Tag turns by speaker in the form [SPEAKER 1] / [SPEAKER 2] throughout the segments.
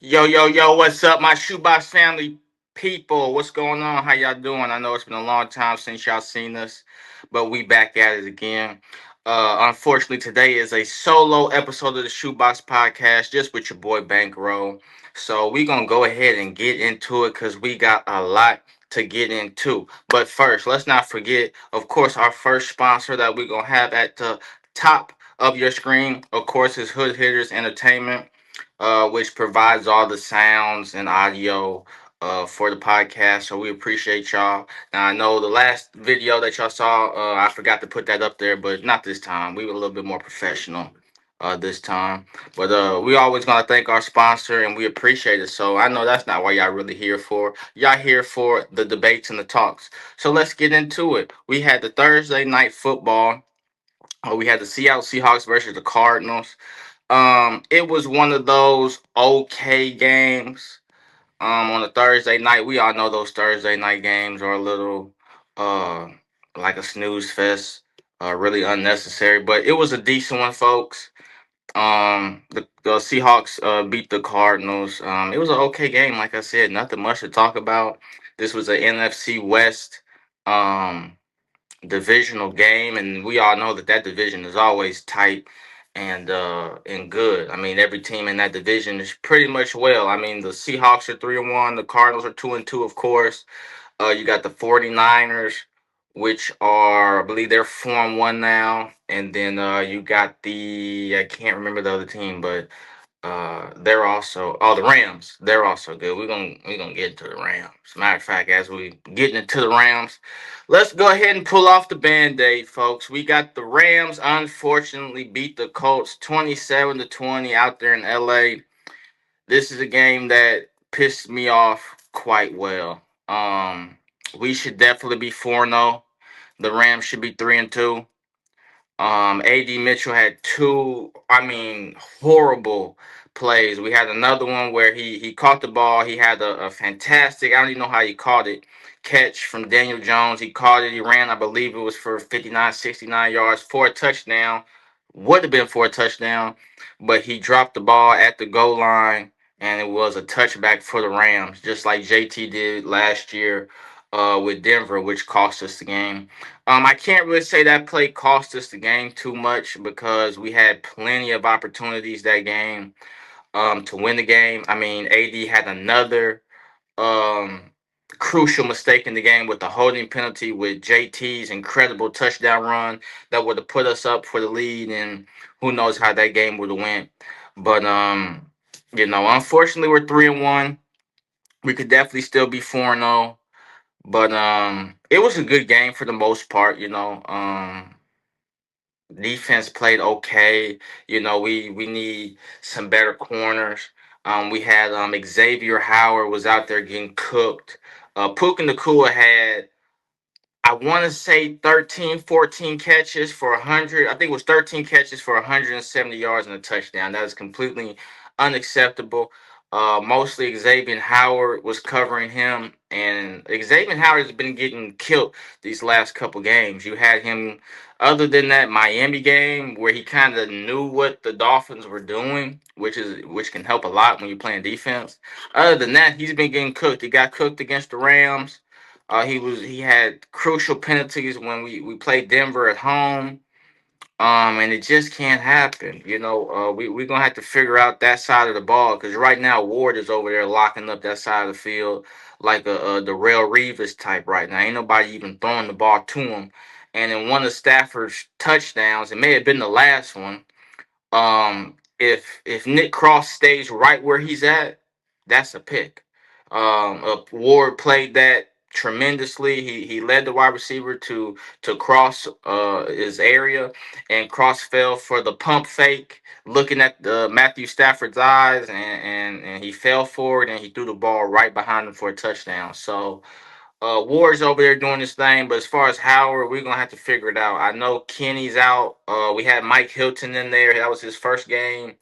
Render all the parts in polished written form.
[SPEAKER 1] Yo, yo, yo, what's up, my ShoeBox family people? What's going on? How y'all doing? I know it's been a long time since y'all seen us, but we back at it again. Unfortunately, today is a solo episode of the ShoeBox Podcast, just with your boy Bankroll. So we gonna go ahead and get into it because we got a lot to get into. But first, let's not forget, of course, our first sponsor that we gonna have at the top of your screen, of course, is Hood Hitters Entertainment, which provides all the sounds and audio for the podcast. So we appreciate y'all. Now I know the last video that y'all saw, I forgot to put that up there, but not this time. We were a little bit more professional this time. But we always gonna thank our sponsor, and we appreciate it. So I know that's not why y'all really here for. Y'all here for the debates and the talks. So let's get into it. We had the Thursday night football. We had the Seattle Seahawks versus the Cardinals. It was one of those okay games. On a Thursday night, we all know those Thursday night games are a little, uh, like a snooze fest, really unnecessary. But it was a decent one, folks. The Seahawks beat the Cardinals. It was an okay game, like I said, nothing much to talk about. This was an NFC West um divisional game, and we all know that that division is always tight and good. I mean, every team in that division is pretty much well. I mean, the Seahawks are 3-1, the Cardinals are 2-2, of course. You got the 49ers, which are, I believe they're 4-1 now. And then you got I can't remember the other team, but they're also, the Rams. They're also good. We're gonna get into the Rams. Matter of fact, as we getting into the Rams, let's go ahead and pull off the band-aid, folks. We got the Rams unfortunately beat the Colts 27-20 out there in LA. This is a game that pissed me off quite well. We should definitely be 4-0. The Rams should be 3-2. AD Mitchell had two, I mean, horrible plays. We had another one where he caught the ball. He had a fantastic, I don't even know how he caught it, catch from Daniel Jones. He caught it. He ran, I believe it was for 59, 69 yards for a touchdown. Would have been for a touchdown, but he dropped the ball at the goal line, and it was a touchback for the Rams, just like JT did last year with Denver, which cost us the game. I can't really say that play cost us the game too much because we had plenty of opportunities that game to win the game. I mean, AD had another um, crucial mistake in the game with the holding penalty with JT's incredible touchdown run that would have put us up for the lead, and who knows how that game would have went. But unfortunately, we're 3-1. We could definitely still be 4-0. But it was a good game for the most part. Defense played okay. We need some better corners. We had Xavier Howard was out there getting cooked. Puka Nakua had, I want to say, 13, 14 catches for 100. I think it was 13 catches for 170 yards and a touchdown. That is completely unacceptable. Mostly Xavier Howard was covering him, and Xavier Howard has been getting killed these last couple games. You had him, other than that Miami game where he kind of knew what the Dolphins were doing, which can help a lot when you're playing defense. Other than that, he's been getting cooked. He got cooked against the Rams. He had crucial penalties when we played Denver at home. And it just can't happen. We're gonna have to figure out that side of the ball because right now Ward is over there locking up that side of the field like a Darrell Reeves type right now. Ain't nobody even throwing the ball to him. And in one of Stafford's touchdowns, it may have been the last one. If Nick Cross stays right where he's at, that's a pick. Ward played that tremendously. He led the wide receiver to cross his area, and Cross fell for the pump fake, looking at the Matthew Stafford's eyes, and he fell forward and he threw the ball right behind him for a touchdown. So Ward's over there doing this thing, but as far as Howard, we're gonna have to figure it out. I know Kenny's out. We had Mike Hilton in there. That was his first game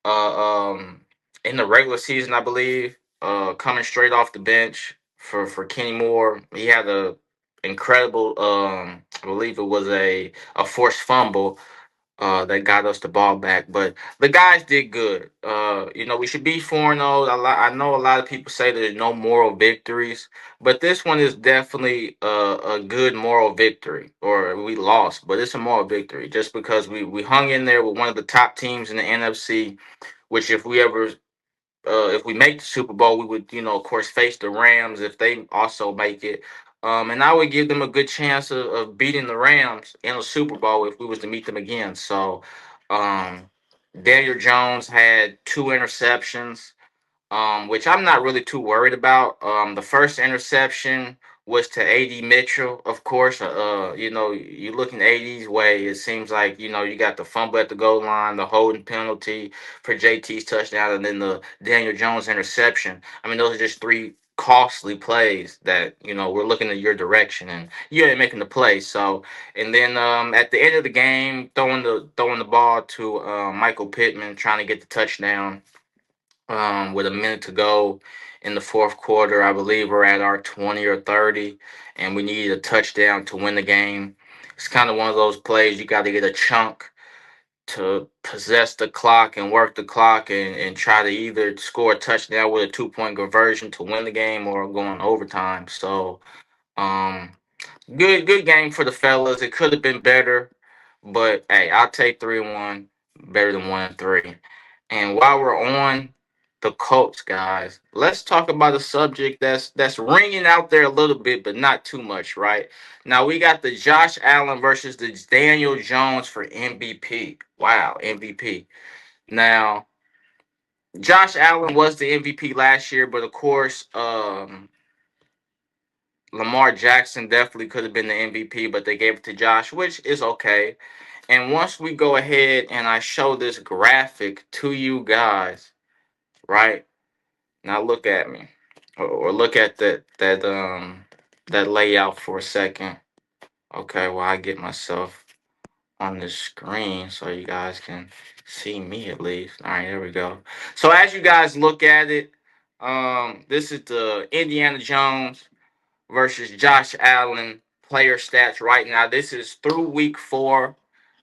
[SPEAKER 1] uh, um, in the regular season, I believe. Coming straight off the bench for Kenny Moore. He had a incredible. I believe it was a forced fumble that got us the ball back. But the guys did good. We should be 4-0. I know a lot of people say there's no moral victories, but this one is definitely a good moral victory. Or we lost, but it's a moral victory just because we hung in there with one of the top teams in the NFC. Which if we make the Super Bowl, we would, of course, face the Rams if they also make it. And I would give them a good chance of beating the Rams in a Super Bowl if we was to meet them again. So, um, Daniel Jones had two interceptions, which I'm not really too worried about. The first interception was to AD Mitchell, of course. You look in AD's way, it seems like you got the fumble at the goal line, the holding penalty for JT's touchdown, and then the Daniel Jones interception. I mean, those are just three costly plays that we're looking at your direction, and you ain't making the play. So, and then at the end of the game, throwing the ball to Michael Pittman, trying to get the touchdown with a minute to go in the fourth quarter. I believe we're at our 20 or 30, and we needed a touchdown to win the game. It's kind of one of those plays you got to get a chunk to possess the clock and work the clock and try to either score a touchdown with a 2-point conversion to win the game or go on overtime. So, um, good game for the fellas. It could have been better, but hey, I'll take 3-1 better than 1-3. And while we're on the Colts, guys, let's talk about a subject that's ringing out there a little bit, but not too much, right? Now we got the Josh Allen versus the Daniel Jones for MVP. Wow, MVP. Now Josh Allen was the MVP last year, but of course, Lamar Jackson definitely could have been the MVP, but they gave it to Josh, which is okay. And once we go ahead and I show this graphic to you guys, right? Now look at me. Or look at that layout for a second. Okay, well I get myself on the screen so you guys can see me at least. All right, there we go. So as you guys look at it, this is the Indiana Jones versus Josh Allen player stats right now. This is through week 4.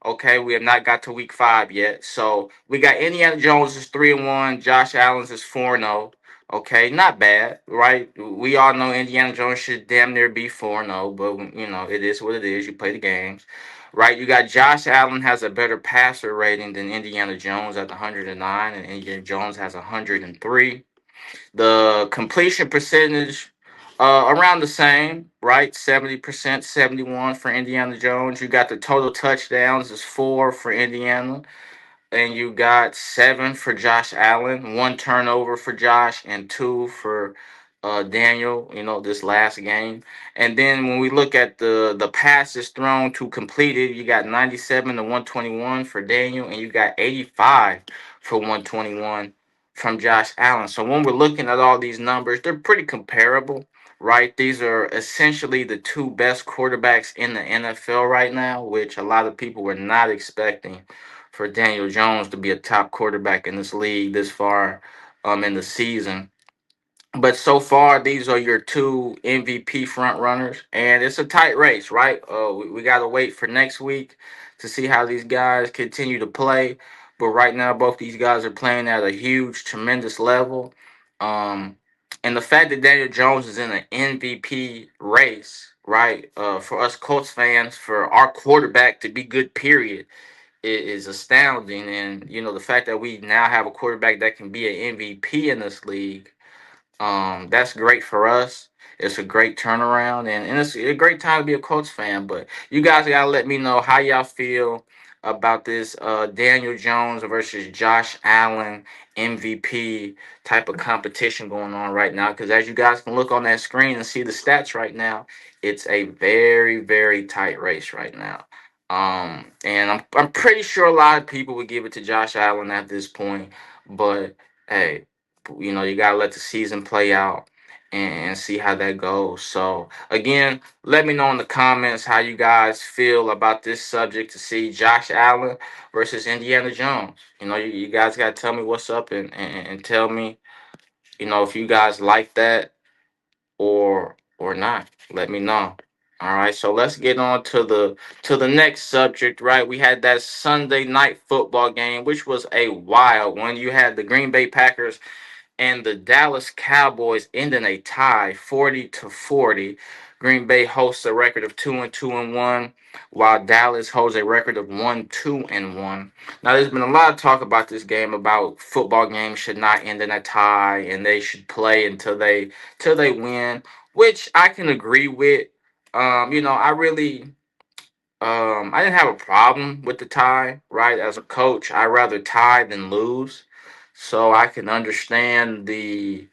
[SPEAKER 1] Okay, we have not got to week 5 yet. So we got Indiana Jones is 3-1, Josh Allen's is 4-0. Okay, not bad, right? We all know Indiana Jones should damn near be 4-0, but it is what it is. You play the games, right? You got Josh Allen has a better passer rating than Indiana Jones at 109, and Indiana Jones has 103. The completion percentage around the same, right? 70%, 71 for Indiana Jones. You got the total touchdowns is 4 for Indiana, and you got 7 for Josh Allen, 1 turnover for Josh, and 2 for Daniel. This last game. And then when we look at the passes thrown to completed, you got 97 to 121 for Daniel, and you got 85 for 121 from Josh Allen. So when we're looking at all these numbers, they're pretty comparable, right? These are essentially the two best quarterbacks in the NFL right now, which a lot of people were not expecting for Daniel Jones to be a top quarterback in this league this far in the season. But so far, these are your two MVP front runners, and it's a tight race, right? We got to wait for next week to see how these guys continue to play. But right now, both these guys are playing at a huge, tremendous level. Um, and the fact that Daniel Jones is in an MVP race, right? For us Colts fans, for our quarterback to be good, period, is astounding. And the fact that we now have a quarterback that can be an MVP in this league, that's great for us. It's a great turnaround, and it's a great time to be a Colts fan. But you guys gotta let me know how y'all feel about this Daniel Jones versus Josh Allen MVP type of competition going on right now. Because as you guys can look on that screen and see the stats right now, it's a very, very tight race right now. And I'm pretty sure a lot of people would give it to Josh Allen at this point, but hey, you gotta let the season play out and see how that goes. So again, let me know in the comments how you guys feel about this subject to see Josh Allen versus Indiana Jones. You guys gotta tell me what's up and tell me, if you guys like that or not. Let me know. All right, so let's get on to the next subject. Right, we had that Sunday night football game, which was a wild one. You had the Green Bay Packers and the Dallas Cowboys ending a tie 40-40. Green Bay hosts a record of 2-2-1, while Dallas holds a record of 1-2-1. Now there's been a lot of talk about this game, about football games should not end in a tie and they should play until they win, which I can agree with. I really I didn't have a problem with the tie, right? As a coach, I rather tie than lose. So I can understand the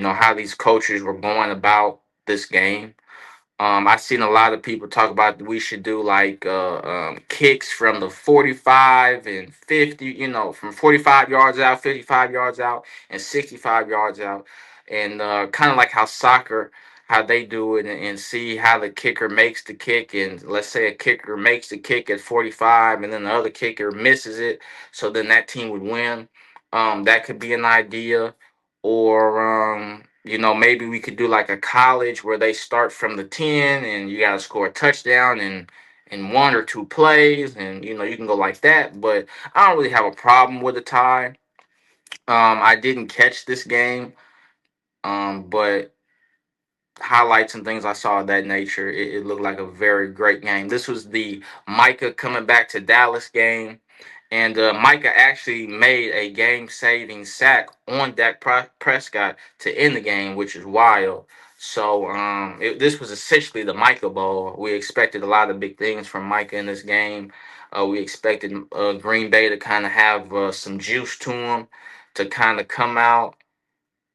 [SPEAKER 1] how these coaches were going about this game. I've seen a lot of people talk about we should do like kicks from the 45 and 50, from 45 yards out, 55 yards out, and 65 yards out. And kind of like how soccer, how they do it, and see how the kicker makes the kick. And let's say a kicker makes the kick at 45 and then the other kicker misses it. So then that team would win. That could be an idea. Or maybe we could do like a college where they start from the 10 and you got to score a touchdown in one or two plays, and you can go like that. But I don't really have a problem with a tie. I didn't catch this game, but highlights and things I saw of that nature, it looked like a very great game. This was the Micah coming back to Dallas game. And Micah actually made a game-saving sack on Prescott to end the game, which is wild. So this was essentially the Micah Bowl. We expected a lot of big things from Micah in this game. We expected Green Bay to kind of have some juice to them, to kind of come out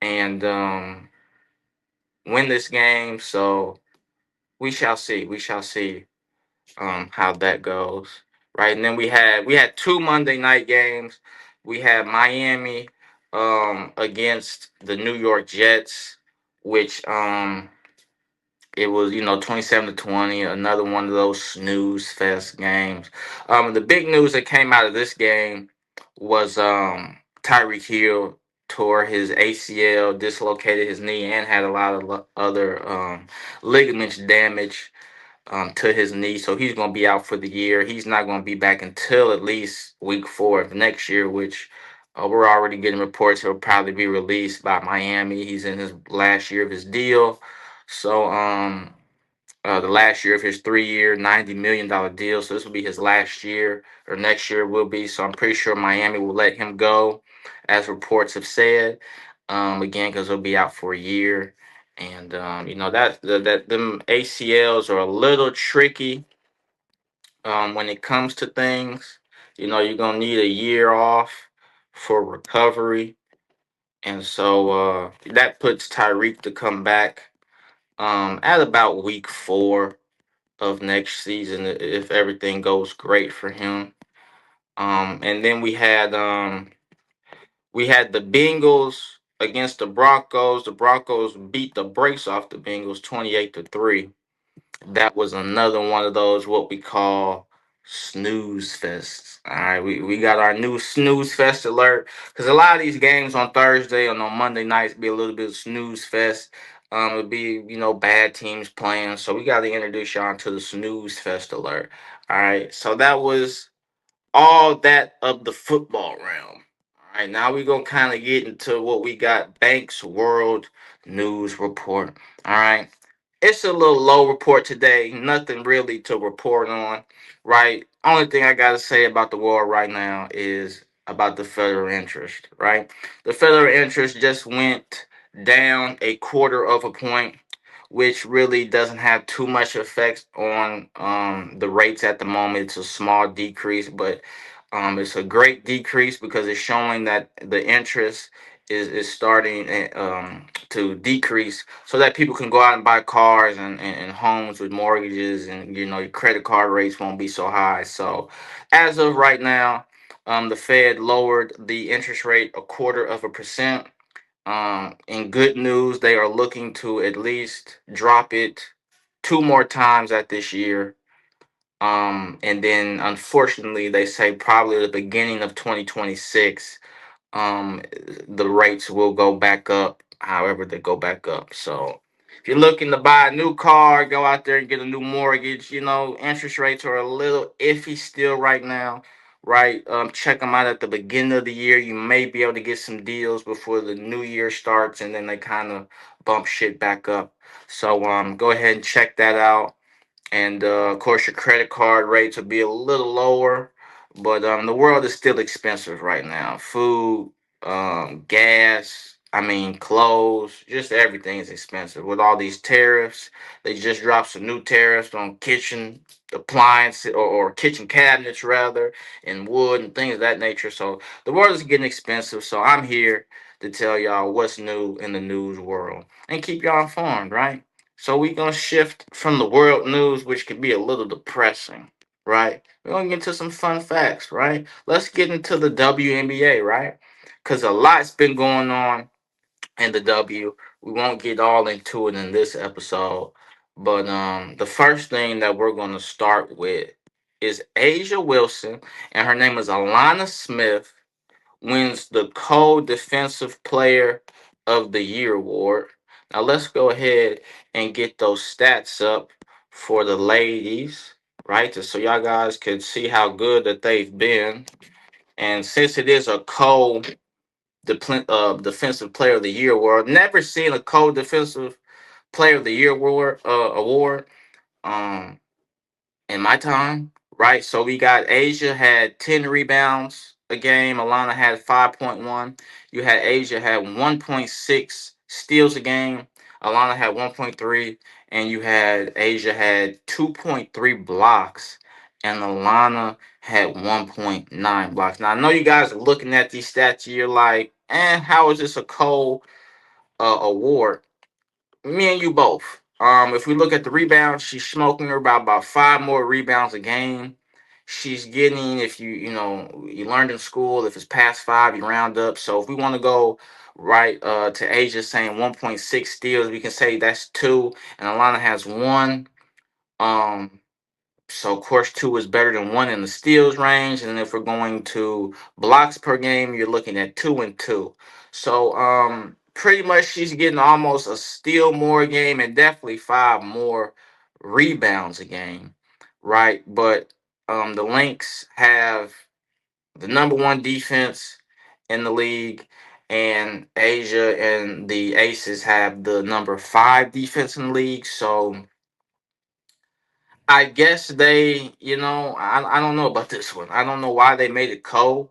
[SPEAKER 1] and win this game. So we shall see. We shall see how that goes. Right. And then we had two Monday night games. We had Miami against the New York Jets, which it was 27-20, another one of those snooze fest games. The big news that came out of this game was Tyreek Hill tore his ACL, dislocated his knee, and had a lot of other ligaments damage to his knee. So he's going to be out for the year. He's not going to be back until at least week 4 of next year, which we're already getting reports he'll probably be released by Miami. He's in his last year of his deal. So the last year of his 3-year, $90 million deal. So this will be his last year, or next year will be. So I'm pretty sure Miami will let him go, as reports have said. Again, because he'll be out for a year. And that them ACLs are a little tricky when it comes to things. You're gonna need a year off for recovery, and so that puts Tyreek to come back at about week 4 of next season if everything goes great for him. And then we had the Bengals against the Broncos. The Broncos beat the brakes off the Bengals 28-3. That was another one of those what we call snooze fests. All right, we got our new snooze fest alert, because a lot of these games on Thursday and on Monday nights be a little bit of snooze fest. It'd be bad teams playing, so we got to introduce y'all to the snooze fest alert. All right, so that was all that of the football realm. All right, now we're gonna kind of get into what we got. Banks World News Report. All right, it's a little low report today. Nothing really to report on, right? Only thing I gotta say about the war right now is about the federal interest, right? The federal interest just went down a quarter of a point, which really doesn't have too much effect on the rates at the moment. It's a small decrease, but it's a great decrease because it's showing that the interest is starting to decrease, so that people can go out and buy cars and homes with mortgages, and your credit card rates won't be so high. So as of right now, the Fed lowered the interest rate a quarter of a percent. In good news, they are looking to at least drop it 2 more times at this year. And then unfortunately, they say probably the beginning of 2026, the rates will go back up, however they go back up. So If you're looking to buy a new car, go out there and get a new mortgage. Interest rates are a little iffy still right now, right? Check them out at the beginning of the year. You may be able to get some deals before the new year starts, and then they kind of bump shit back up. So go ahead and check that out. And of course, your credit card rates will be a little lower, but the world is still expensive right now. Food, gas, I mean, clothes, just everything is expensive. With all these tariffs, they just dropped some new tariffs on kitchen appliances or kitchen cabinets rather, and wood and things of that nature. So the world is getting expensive. So I'm here to tell y'all what's new in the news world and keep y'all informed, right? So we're gonna shift from the world news, which can be a little depressing, right? We're gonna get into some fun facts, right? Let's get into the WNBA, right? Because a lot's been going on in the W. We won't get all into it in this episode, but the first thing that we're gonna start with is Asia Wilson, and her name is Alana Smith wins the Co-Defensive Player of the Year award. Now let's go ahead and get those stats up for the ladies, right? Just so y'all guys can see how good that they've been. And since it is a defensive player of the year award, never seen a co-defensive player of the year award. Um, in my time, right? So we got Asia had 10 rebounds a game. Alana had 5.1. You had Asia had 1.6 steals a game. Alana had 1.3. And you had Asia had 2.3 blocks. And Alana had 1.9 blocks. Now, I know you guys are looking at these stats. You're like, how is this a award? Me and you both. If we look at the rebounds, she's smoking her about five more rebounds a game. She's getting, if you learned in school, if it's past five, you round up. So if we want to go right to Asia saying 1.6 steals, we can say that's two, and Alana has one. Um, so of course two is better than one in the steals range, and if we're going to blocks per game, you're looking at two and two. So pretty much she's getting almost a steal more a game and definitely five more rebounds a game, right? But the Lynx have the number one defense in the league, and Asia and the Aces have the number five defense in the league. So I guess I don't know about this one. I don't know why they made it co.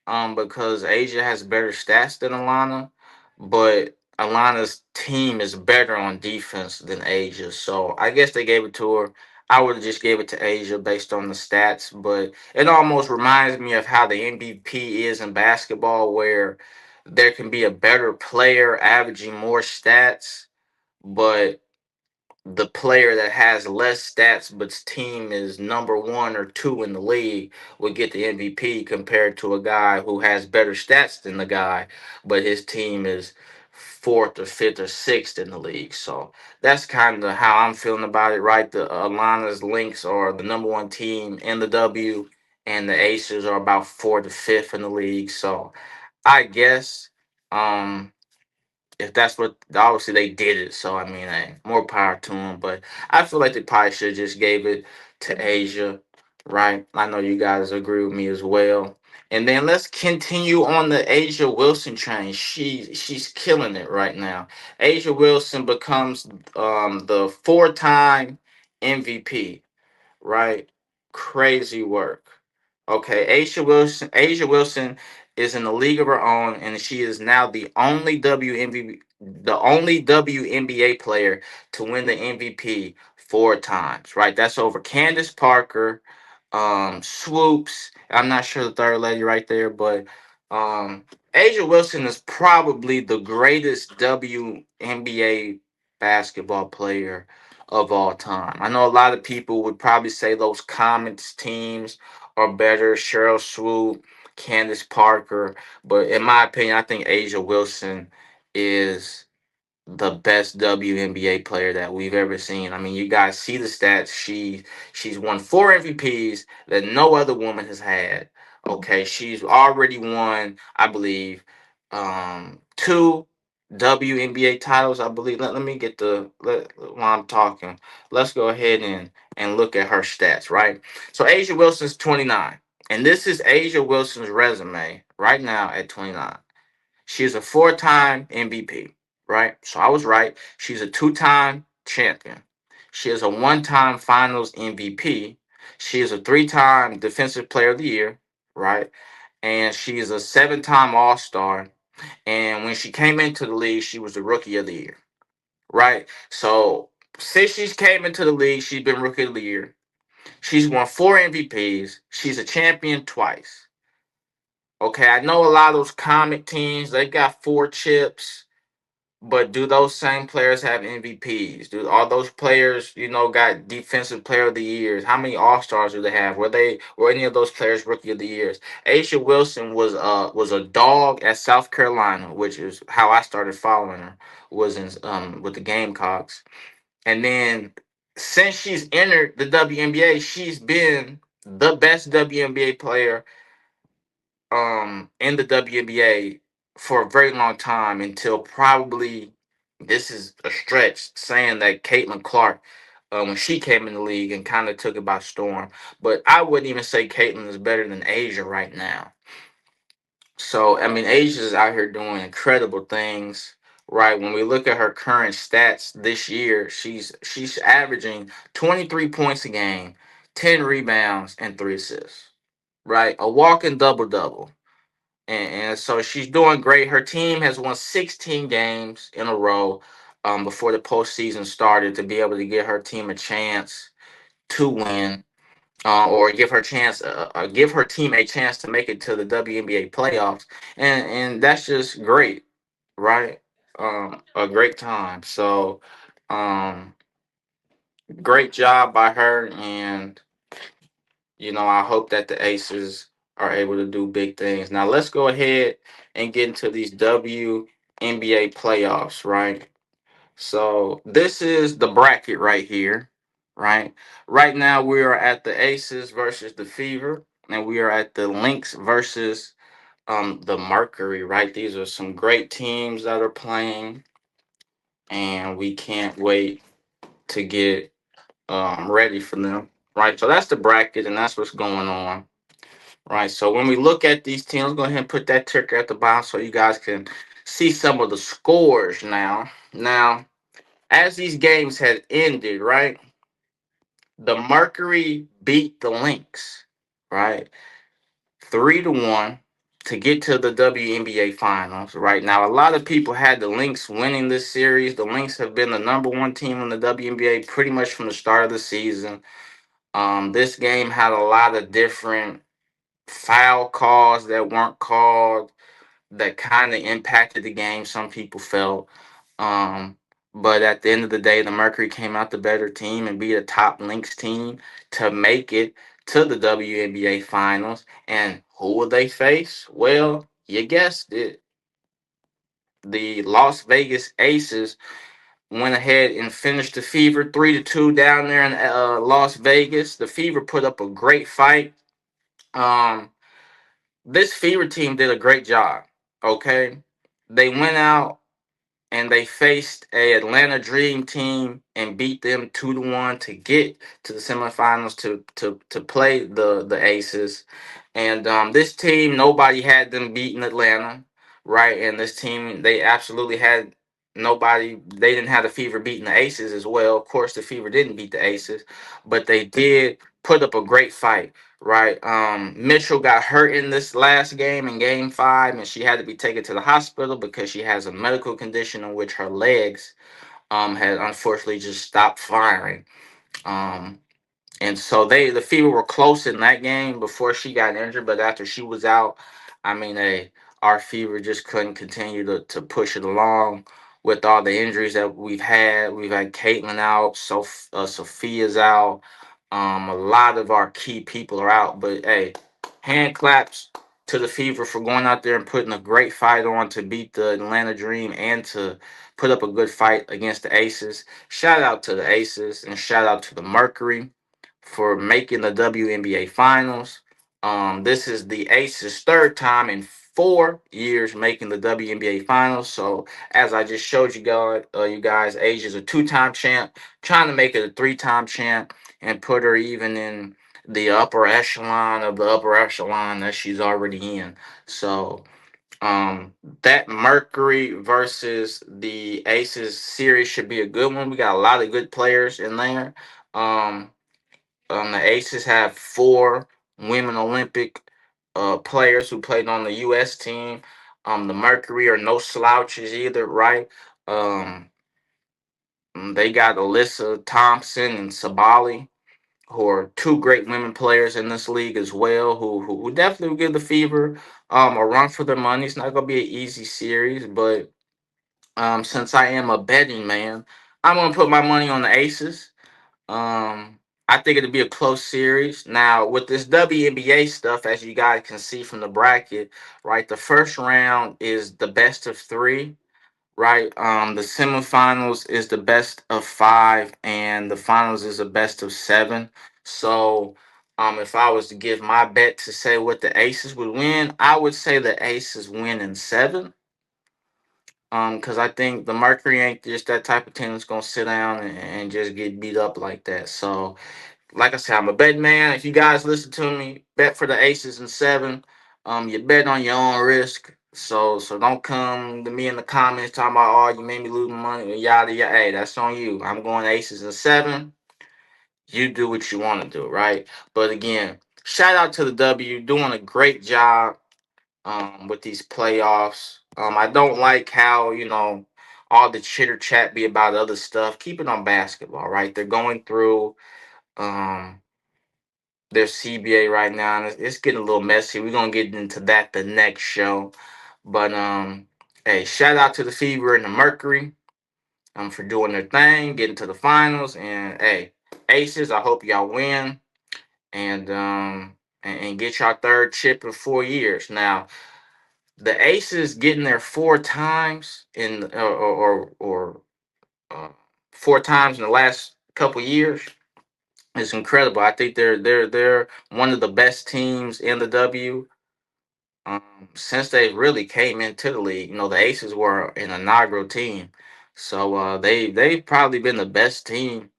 [SPEAKER 1] Because Asia has better stats than Alana, but Alana's team is better on defense than Asia. So I guess they gave it to her. I would have just gave it to Asia based on the stats, but it almost reminds me of how the MVP is in basketball, where there can be a better player averaging more stats, but the player that has less stats but's team is number one or two in the league would get the MVP compared to a guy who has better stats than the guy, but his team is fourth or fifth or sixth in the league. So that's kind of how I'm feeling about it, right? The Alana's Lynx are the number one team in the W, and the Aces are about fourth or fifth in the league. So I guess um if that's what obviously they did it, so I mean, hey, more power to them. But I feel like they probably should have just gave it to Asia, right? I know you guys agree with me as well. And then let's continue on the Asia Wilson train. She's killing it right now. Asia Wilson becomes the four-time MVP, right? Crazy work. Okay, Asia Wilson is in a league of her own, and she is now the only WNBA player to win the MVP four times. Right, that's over Candace Parker, Swoops. I'm not sure the third lady right there, but um, Asia Wilson is probably the greatest WNBA basketball player of all time. I know a lot of people would probably say those Comets teams are better, Cheryl Swoop, Candace Parker, but in my opinion, I think Asia Wilson is the best WNBA player that we've ever seen. I mean, you guys see the stats. She's won four MVPs that no other woman has had. Okay, she's already won, I believe, two. WNBA titles, I believe. Let me get while I'm talking. Let's go ahead and look at her stats, right? So Asia Wilson's 29. And this is Asia Wilson's resume right now at 29. She is a four-time MVP, right? So I was right. She's a two-time champion. She is a one-time Finals MVP. She is a three-time Defensive Player of the Year, right? And she is a seven-time All-Star. And when she came into the league, she was the Rookie of the Year, right? So since she's came into the league, she's been Rookie of the Year. She's won four MVPs. She's a champion twice. Okay, I know a lot of those comic teams, they got four chips, but do those same players have MVPs? Do all those players, got defensive player of the years? How many all-stars do they have? Were any of those players rookie of the years? Aisha Wilson was a dog at South Carolina, which is how I started following her, was in with the Gamecocks. And then since she's entered the WNBA, she's been the best WNBA player in the WNBA for a very long time until probably this is a stretch saying that Caitlin Clark when she came in the league and kind of took it by storm. But I wouldn't even say Caitlin is better than Asia right now. So I mean Asia's out here doing incredible things. Right, when we look at her current stats this year, she's averaging 23 points a game, 10 rebounds, and 3 assists. Right, a walking double double. And so she's doing great. Her team has won 16 games in a row before the postseason started to be able to give her team a chance to win, or give her team a chance to make it to the WNBA playoffs, and that's just great, right? A great time. So, um, great job by her, and I hope that the Aces are able to do big things. Now let's go ahead and get into these WNBA playoffs, right? So this is the bracket right here, right? Right now we are at the Aces versus the Fever, and we are at the Lynx versus the Mercury, right? These are some great teams that are playing, and we can't wait to get ready for them. Right, so that's the bracket, and that's what's going on. Right. So when we look at these teams, go ahead and put that ticker at the bottom so you guys can see some of the scores now. Now, as these games had ended, right, the Mercury beat the Lynx, right, 3-1 to get to the WNBA finals. Right now, a lot of people had the Lynx winning this series. The Lynx have been the number one team in the WNBA pretty much from the start of the season. This game had a lot of different foul calls that weren't called that kind of impacted the game. Some people felt, um, but at the end of the day, the Mercury came out the better team and beat a top Lynx team to make it to the WNBA finals. And who will they face? Well, you guessed it. The Las Vegas Aces went ahead and finished the Fever 3-2 down there in Las Vegas. The Fever put up a great fight. Um, this Fever team did a great job. Okay, they went out and they faced a Atlanta Dream team and beat them 2-1 to get to the semifinals to play the Aces. And this team, nobody had them beating Atlanta, right? And this team, they absolutely had nobody. They didn't have the Fever beating the Aces as well. Of course, the Fever didn't beat the Aces, but they did put up a great fight. Right. Mitchell got hurt in this last game in game 5, and she had to be taken to the hospital because she has a medical condition in which her legs had unfortunately just stopped firing. Um, and so the Fever were close in that game before she got injured, but after she was out, I mean, our Fever just couldn't continue to push it along with all the injuries that we've had. We've had Caitlin out, Sophia's out. A lot of our key people are out, but hey, hand claps to the Fever for going out there and putting a great fight on to beat the Atlanta Dream and to put up a good fight against the Aces. Shout out to the Aces and shout out to the Mercury for making the WNBA finals. This is the Aces' third time in 4 years making the WNBA finals. So as I just showed you guys, Asia's a two-time champ, trying to make it a three-time champ and put her even in the upper echelon of the upper echelon that she's already in. So um, that Mercury versus the Aces series should be a good one. We got a lot of good players in there. Um, the Aces have four women Olympic players who played on the U.S. team. The Mercury are no slouches either, right? Um, they got Alyssa Thompson and Sabali, who are two great women players in this league as well, who definitely will give the Fever a run for their money. It's not going to be an easy series, but since I am a betting man, I'm going to put my money on the Aces. I think it'll be a close series. Now, with this WNBA stuff, as you guys can see from the bracket, right, the first round is the best of three, right? The semifinals is the best of five, and the finals is the best of seven. So, if I was to give my bet to say what the Aces would win, I would say the Aces win in seven. Because I think the Mercury ain't just that type of team that's gonna sit down and just get beat up like that. So, like I said, I'm a bet man. If you guys listen to me, bet for the Aces in seven. You bet on your own risk. So don't come to me in the comments talking about, oh, you made me lose money, yada yada. Hey, that's on you. I'm going Aces in seven. You do what you want to do, right? But again, shout out to the W, doing a great job with these playoffs. I don't like how, all the chitter chat be about other stuff. Keep it on basketball, right? They're going through um their CBA right now, and it's getting a little messy. We're gonna get into that the next show. But hey, shout out to the Fever and the Mercury for doing their thing, getting to the finals, and hey, Aces, I hope y'all win and get y'all third chip in 4 years. Now, the Aces getting there four times in or uh, four times in the last couple years is incredible. I think they're one of the best teams in the W. Since they really came into the league. The Aces were an inaugural team, so they've probably been the best team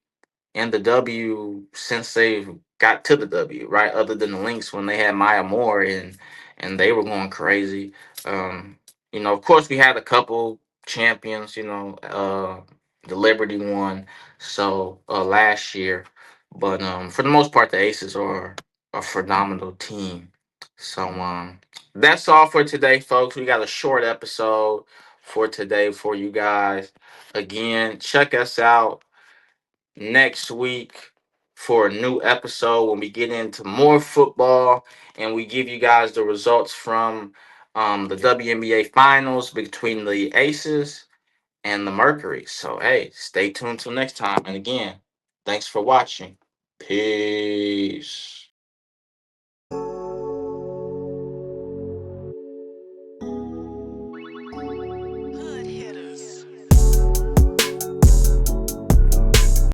[SPEAKER 1] in the W since they've got to the W, right? Other than the Lynx when they had Maya Moore and they were going crazy. Um, of course we had a couple champions, the Liberty won so last year. But for the most part the Aces are a phenomenal team. So that's all for today, folks. We got a short episode for today for you guys. Again, check us out next week for a new episode when we get into more football and we give you guys the results from the WNBA finals between the Aces and the Mercury. So, hey, stay tuned till next time. And again, thanks for watching. Peace.